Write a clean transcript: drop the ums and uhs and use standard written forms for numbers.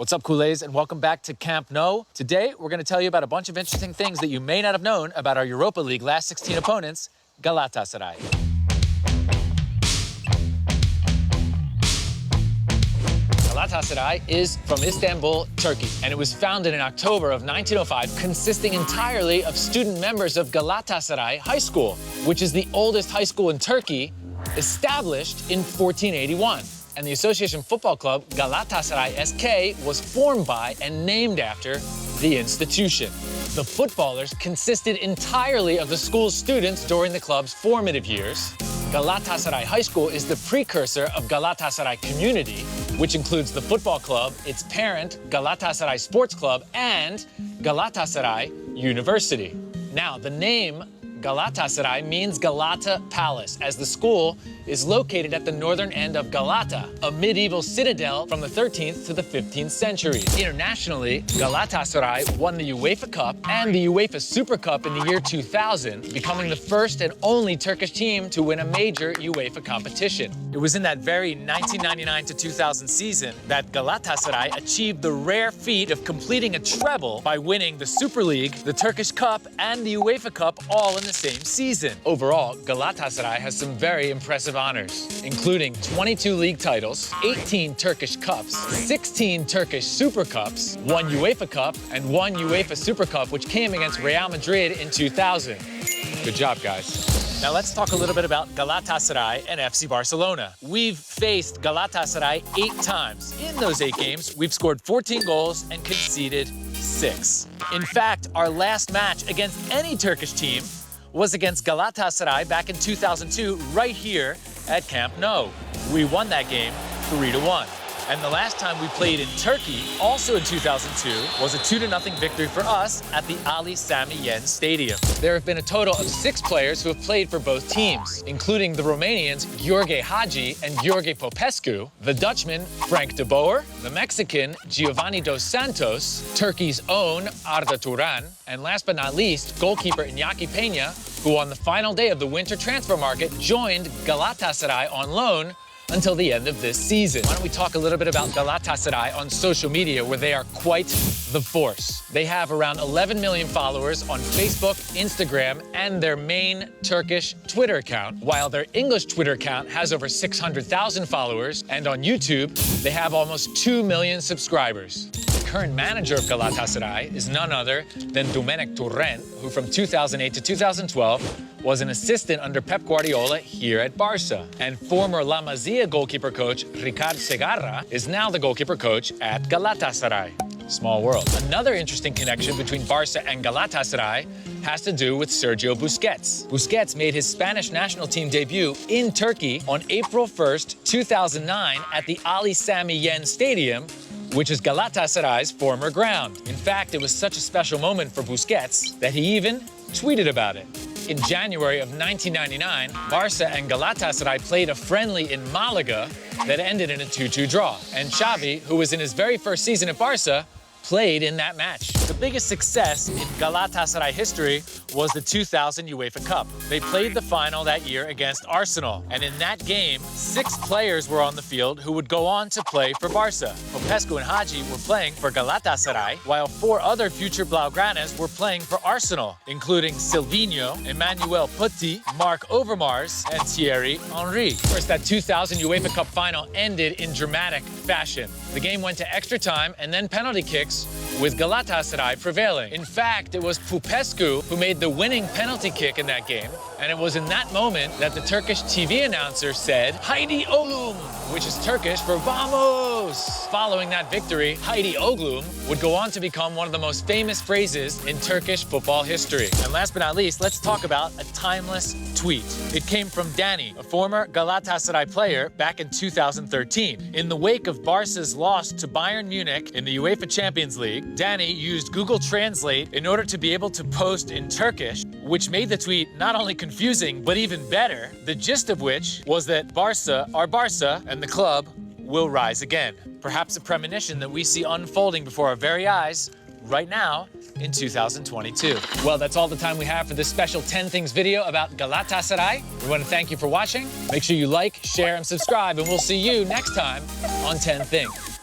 What's up, Kool-Aids, and welcome back to Camp Nou. Today, we're going to tell you about a bunch of interesting things that you may not have known about our Europa League last 16 opponents, Galatasaray. Galatasaray is from Istanbul, Turkey, and it was founded in October of 1905, consisting entirely of student members of Galatasaray High School, which is the oldest high school in Turkey, established in 1481. And the association football club Galatasaray SK was formed by and named after the institution. The footballers consisted entirely of the school's students during the club's formative years. Galatasaray High School is the precursor of Galatasaray Community, which includes the football club, its parent, Galatasaray Sports Club, and Galatasaray University. Now, the name Galatasaray means Galata Palace, as the school is located at the northern end of Galata, a medieval citadel from the 13th to the 15th centuries. Internationally, Galatasaray won the UEFA Cup and the UEFA Super Cup in the year 2000, becoming the first and only Turkish team to win a major UEFA competition. It was in that very 1999 to 2000 season that Galatasaray achieved the rare feat of completing a treble by winning the Super League, the Turkish Cup, and the UEFA Cup all in the same season. Overall, Galatasaray has some very impressive honors, including 22 league titles, 18 Turkish Cups, 16 Turkish Super Cups, 1 UEFA Cup, and 1 UEFA Super Cup, which came against Real Madrid in 2000. Good job, guys. Now let's talk a little bit about Galatasaray and FC Barcelona. We've faced Galatasaray 8 times. In those 8 games, we've scored 14 goals and conceded 6. In fact, our last match against any Turkish team was against Galatasaray back in 2002, right here at Camp Nou. We won that game 3-1. And the last time we played in Turkey, also in 2002, was a 2-0 victory for us at the Ali Sami Yen Stadium. There have been a total of 6 players who have played for both teams, including the Romanians Gheorghe Hagi and Gheorghe Popescu, the Dutchman Frank de Boer, the Mexican Giovanni dos Santos, Turkey's own Arda Turan, and last but not least, goalkeeper Iñaki Peña, who on the final day of the winter transfer market joined Galatasaray on loan until the end of this season. Why don't we talk a little bit about Galatasaray on social media, where they are quite the force. They have around 11 million followers on Facebook, Instagram, and their main Turkish Twitter account, while their English Twitter account has over 600,000 followers, and on YouTube, they have almost 2 million subscribers. The current manager of Galatasaray is none other than Domenic Torrent, who from 2008 to 2012 was an assistant under Pep Guardiola here at Barca. And former La Masia goalkeeper coach Ricard Segarra is now the goalkeeper coach at Galatasaray. Small world. Another interesting connection between Barca and Galatasaray has to do with Sergio Busquets. Busquets made his Spanish national team debut in Turkey on April 1st, 2009 at the Ali Sami Yen Stadium, which is Galatasaray's former ground. In fact, it was such a special moment for Busquets that he even tweeted about it. In January of 1999, Barca and Galatasaray played a friendly in Malaga that ended in a 2-2 draw. And Xavi, who was in his very first season at Barca, played in that match. The biggest success in Galatasaray history was the 2000 UEFA Cup. They played the final that year against Arsenal, and in that game, 6 players were on the field who would go on to play for Barca. Popescu and Hagi were playing for Galatasaray, while 4 other future Blaugranas were playing for Arsenal, including Silvinho, Emmanuel Putti, Marc Overmars, and Thierry Henry. Of course, that 2000 UEFA Cup final ended in dramatic fashion. The game went to extra time and then penalty kicks, with Galatasaray prevailing. In fact, it was Popescu who made the winning penalty kick in that game, and it was in that moment that the Turkish TV announcer said, "Haydi oğlum," which is Turkish for "Vamos." Following that victory, "Haydi oğlum" would go on to become one of the most famous phrases in Turkish football history. And last but not least, let's talk about a timeless tweet. It came from Danny, a former Galatasaray player back in 2013. In the wake of Barca's loss to Bayern Munich in the UEFA Champions League, Danny used Google Translate in order to be able to post in Turkish, which made the tweet not only confusing, but even better, the gist of which was that Barca are Barca and the club will rise again. Perhaps a premonition that we see unfolding before our very eyes right now in 2022. Well, that's all the time we have for this special 10 Things video about Galatasaray. We want to thank you for watching. Make sure you like, share, and subscribe, and we'll see you next time on 10 Things.